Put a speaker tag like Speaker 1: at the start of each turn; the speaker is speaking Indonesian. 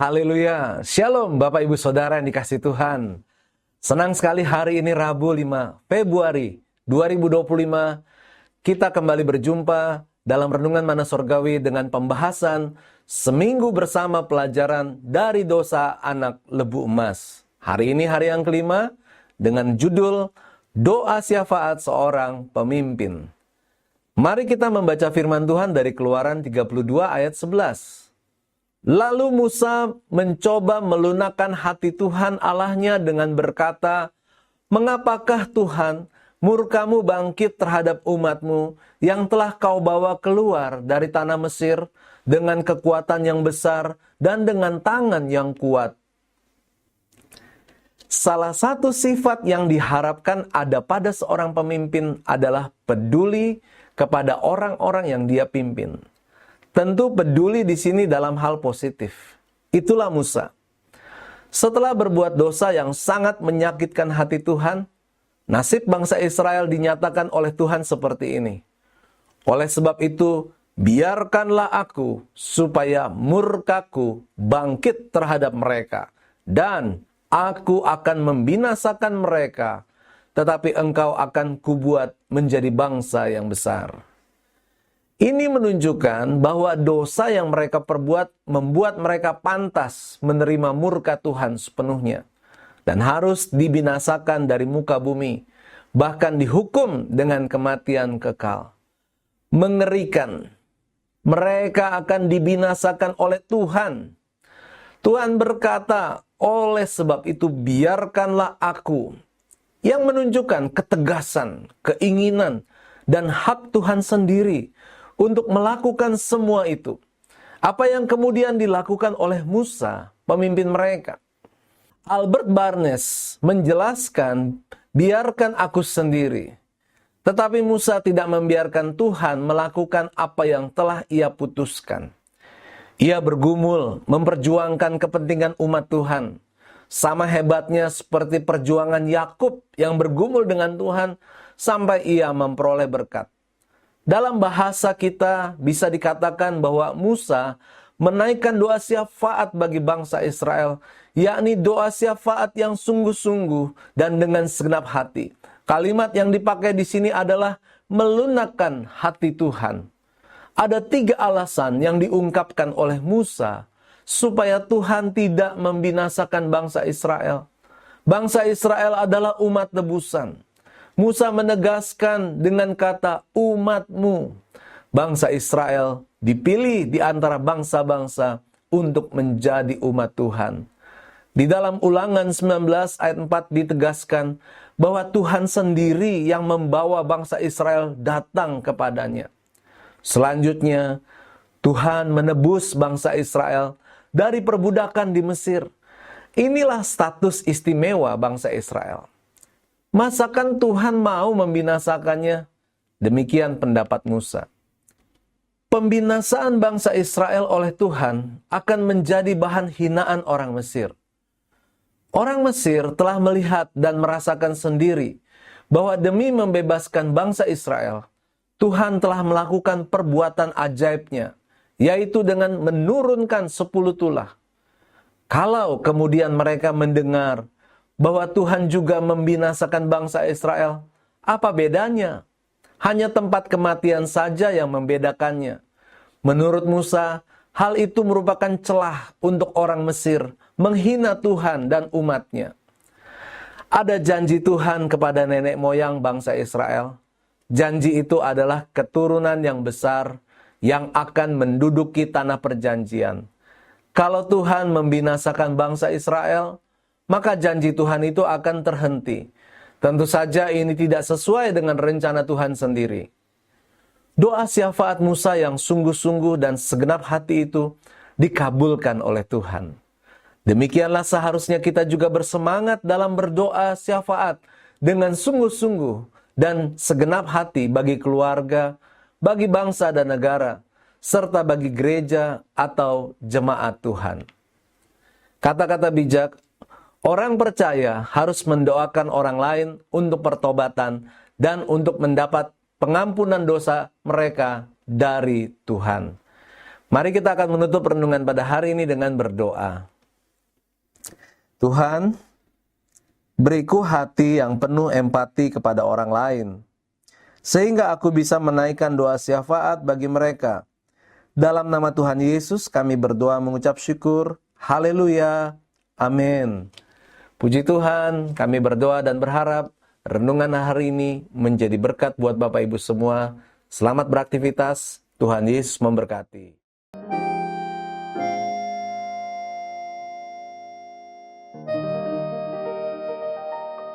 Speaker 1: Haleluya. Shalom Bapak Ibu Saudara yang dikasihi Tuhan. Senang sekali hari ini Rabu 5 Februari 2025 kita kembali berjumpa dalam Renungan Mana Surgawi dengan pembahasan seminggu bersama pelajaran dari dosa anak lebu emas. Hari ini hari yang kelima dengan judul Doa Syafaat Seorang Pemimpin. Mari kita membaca firman Tuhan dari Keluaran 32 ayat 11. Lalu Musa mencoba melunakkan hati Tuhan Allahnya dengan berkata, "Mengapakah Tuhan murkamu bangkit terhadap umatmu yang telah kau bawa keluar dari tanah Mesir dengan kekuatan yang besar dan dengan tangan yang kuat?" Salah satu sifat yang diharapkan ada pada seorang pemimpin adalah peduli kepada orang-orang yang dia pimpin. Tentu peduli di sini dalam hal positif. Itulah Musa. Setelah berbuat dosa yang sangat menyakitkan hati Tuhan, nasib bangsa Israel dinyatakan oleh Tuhan seperti ini. Oleh sebab itu, biarkanlah aku supaya murkaku bangkit terhadap mereka, dan aku akan membinasakan mereka, tetapi engkau akan kubuat menjadi bangsa yang besar. Ini menunjukkan bahwa dosa yang mereka perbuat membuat mereka pantas menerima murka Tuhan sepenuhnya dan harus dibinasakan dari muka bumi, bahkan dihukum dengan kematian kekal. Mengerikan. Mereka akan dibinasakan oleh Tuhan. Tuhan berkata, "Oleh sebab itu biarkanlah aku," yang menunjukkan ketegasan, keinginan, dan hak Tuhan sendiri untuk melakukan semua itu. Apa yang kemudian dilakukan oleh Musa, pemimpin mereka. Albert Barnes menjelaskan, "Biarkan aku sendiri." Tetapi Musa tidak membiarkan Tuhan melakukan apa yang telah ia putuskan. Ia bergumul memperjuangkan kepentingan umat Tuhan. Sama hebatnya seperti perjuangan Yakub yang bergumul dengan Tuhan sampai ia memperoleh berkat. Dalam bahasa kita bisa dikatakan bahwa Musa menaikkan doa syafaat bagi bangsa Israel, yakni doa syafaat yang sungguh-sungguh dan dengan segenap hati. Kalimat yang dipakai di sini adalah melunakkan hati Tuhan. Ada 3 alasan yang diungkapkan oleh Musa supaya Tuhan tidak membinasakan bangsa Israel. Bangsa Israel adalah umat tebusan. Musa menegaskan dengan kata umatmu. Bangsa Israel dipilih di antara bangsa-bangsa untuk menjadi umat Tuhan. Di dalam Ulangan 19 ayat 4 ditegaskan bahwa Tuhan sendiri yang membawa bangsa Israel datang kepadanya. Selanjutnya, Tuhan menebus bangsa Israel dari perbudakan di Mesir. Inilah status istimewa bangsa Israel. Masakan Tuhan mau membinasakannya? Demikian pendapat Musa. Pembinasaan bangsa Israel oleh Tuhan akan menjadi bahan hinaan orang Mesir. Orang Mesir telah melihat dan merasakan sendiri bahwa demi membebaskan bangsa Israel, Tuhan telah melakukan perbuatan ajaibnya, yaitu dengan menurunkan 10 tulah. Kalau kemudian mereka mendengar bahwa Tuhan juga membinasakan bangsa Israel, apa bedanya? Hanya tempat kematian saja yang membedakannya. Menurut Musa, hal itu merupakan celah untuk orang Mesir menghina Tuhan dan umatnya. Ada janji Tuhan kepada nenek moyang bangsa Israel. Janji itu adalah keturunan yang besar yang akan menduduki tanah perjanjian. Kalau Tuhan membinasakan bangsa Israel, maka janji Tuhan itu akan terhenti. Tentu saja ini tidak sesuai dengan rencana Tuhan sendiri. Doa syafaat Musa yang sungguh-sungguh dan segenap hati itu dikabulkan oleh Tuhan. Demikianlah seharusnya kita juga bersemangat dalam berdoa syafaat dengan sungguh-sungguh dan segenap hati bagi keluarga, bagi bangsa dan negara, serta bagi gereja atau jemaat Tuhan. Kata-kata bijak, orang percaya harus mendoakan orang lain untuk pertobatan dan untuk mendapat pengampunan dosa mereka dari Tuhan. Mari kita akan menutup renungan pada hari ini dengan berdoa. Tuhan, beriku hati yang penuh empati kepada orang lain, sehingga aku bisa menaikkan doa syafaat bagi mereka. Dalam nama Tuhan Yesus kami berdoa mengucap syukur. Haleluya. Amin. Puji Tuhan, kami berdoa dan berharap renungan hari ini menjadi berkat buat Bapak Ibu semua. Selamat beraktivitas. Tuhan Yesus memberkati.